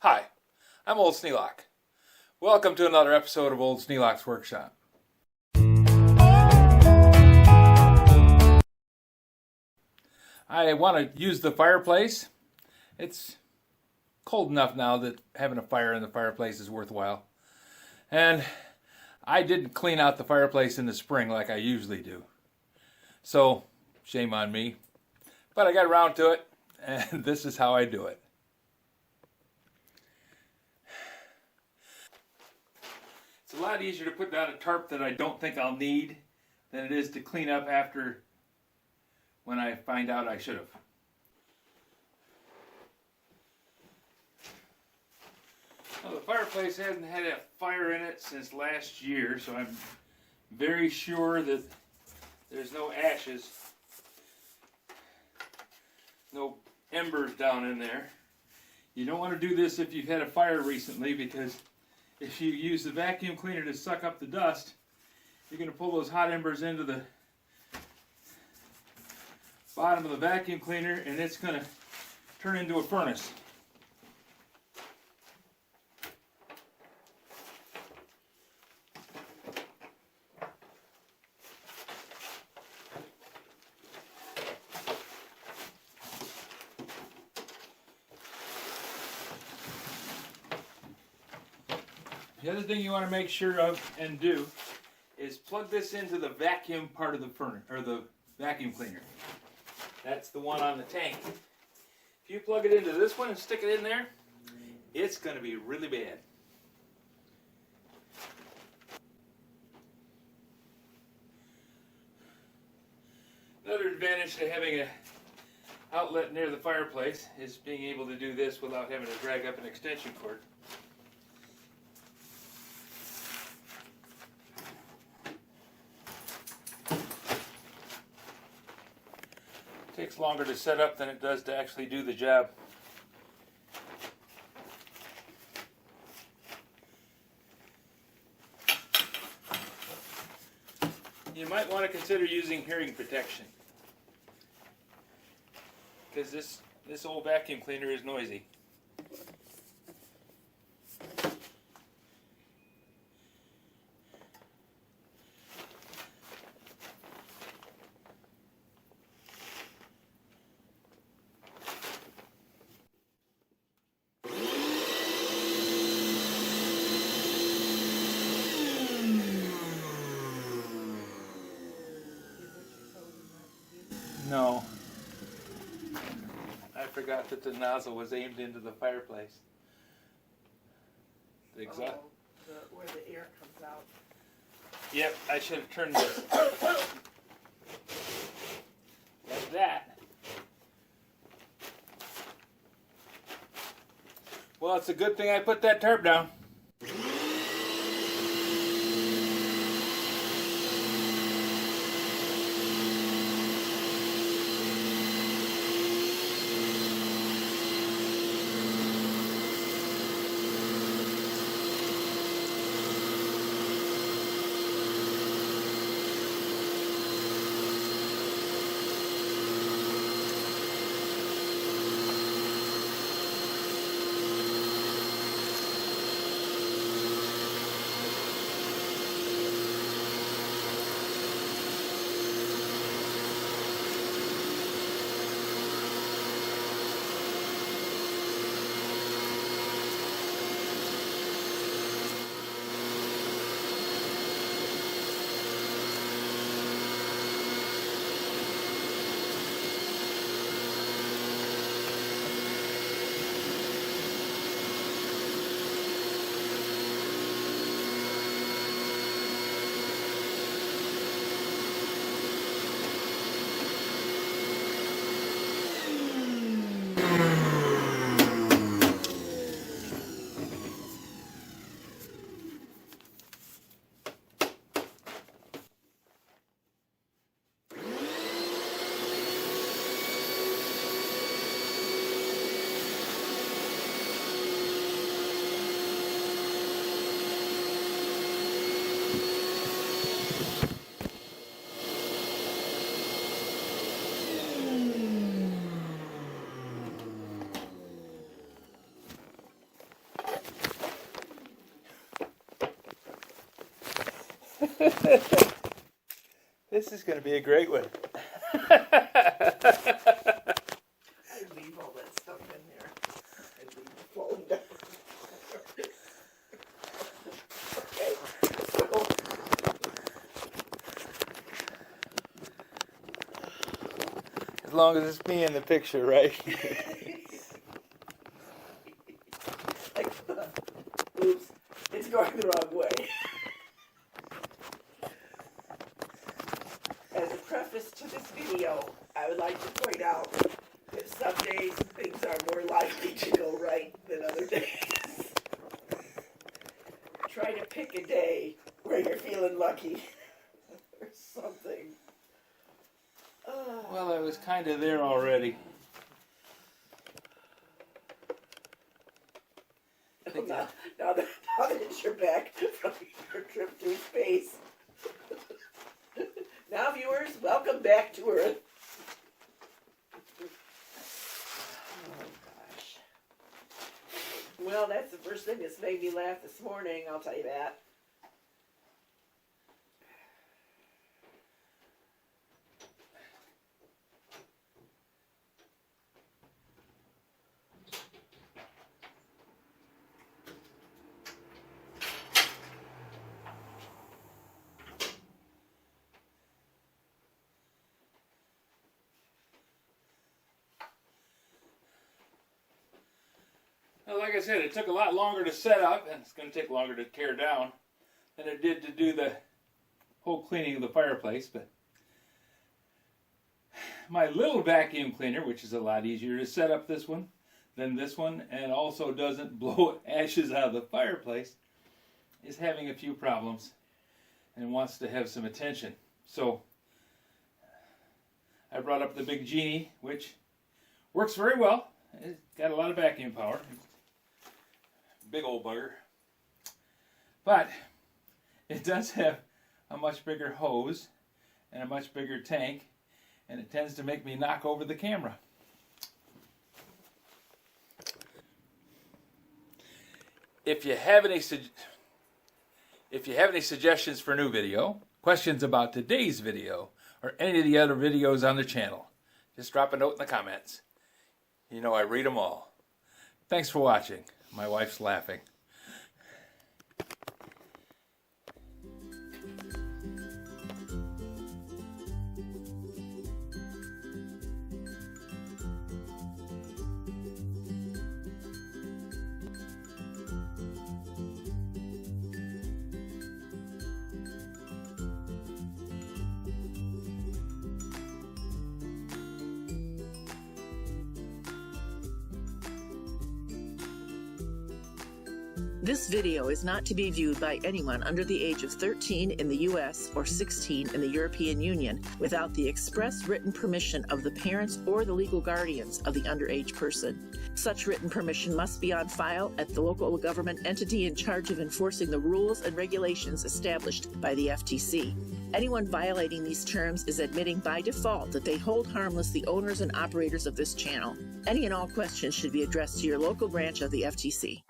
Hi, I'm Old Sneelock. Welcome to another episode of Old Sneelock's Workshop. I want to use the fireplace. It's cold enough now that having a fire in the fireplace is worthwhile. And I didn't clean out the fireplace in the spring like I usually do. So, shame on me. But I got around to it, and this is how I do it. It's a lot easier to put down a tarp that I don't think I'll need than it is to clean up after when I find out I should have. Well, the fireplace hasn't had a fire in it since last year, so I'm very sure that there's no ashes, no embers down in there. You don't want to do this if you've had a fire recently, because if you use the vacuum cleaner to suck up the dust, you're going to pull those hot embers into the bottom of the vacuum cleaner, and it's going to turn into a furnace. The other thing you want to make sure of and do is plug this into the vacuum part of the furnace, or the vacuum cleaner. That's the one on the tank. If you plug it into this one and stick it in there, it's going to be really bad. Another advantage to having an outlet near the fireplace is being able to do this without having to drag up an extension cord. It takes longer to set up than it does to actually do the job. You might want to consider using hearing protection, because this old vacuum cleaner is noisy. No. I forgot that the nozzle was aimed into the fireplace. The exhaust. Where the air comes out. Yep, I should have turned this. Like that. Well, it's a good thing I put that tarp down. This is going to be a great one. I leave all that stuff in there. I leave it falling down. Okay. As long as it's me in the picture, right? Oops, it's going the wrong way. As a preface to this video, I would like to point out that some days things are more likely to go right than other days. Try to pick a day where you're feeling lucky or something. Well, I was kind of there already. Now that you're back from your trip through space. Now, viewers, welcome back to Earth. Oh, gosh. Well, that's the first thing that's made me laugh this morning, I'll tell you that. Well, like I said, it took a lot longer to set up, and it's going to take longer to tear down than it did to do the whole cleaning of the fireplace. But my little vacuum cleaner, which is a lot easier to set up this one than this one, and also doesn't blow ashes out of the fireplace, is having a few problems and wants to have some attention. So I brought up the Big Genie, which works very well. It's got a lot of vacuum power. Big old bugger. But it does have a much bigger hose and a much bigger tank, and it tends to make me knock over the camera. If you have any suggestions for a new video, questions about today's video, or any of the other videos on the channel, just drop a note in the comments. You know I read them all. Thanks for watching. My wife's laughing. This video is not to be viewed by anyone under the age of 13 in the U.S. or 16 in the European Union without the express written permission of the parents or the legal guardians of the underage person. Such written permission must be on file at the local government entity in charge of enforcing the rules and regulations established by the FTC. Anyone violating these terms is admitting by default that they hold harmless the owners and operators of this channel. Any and all questions should be addressed to your local branch of the FTC.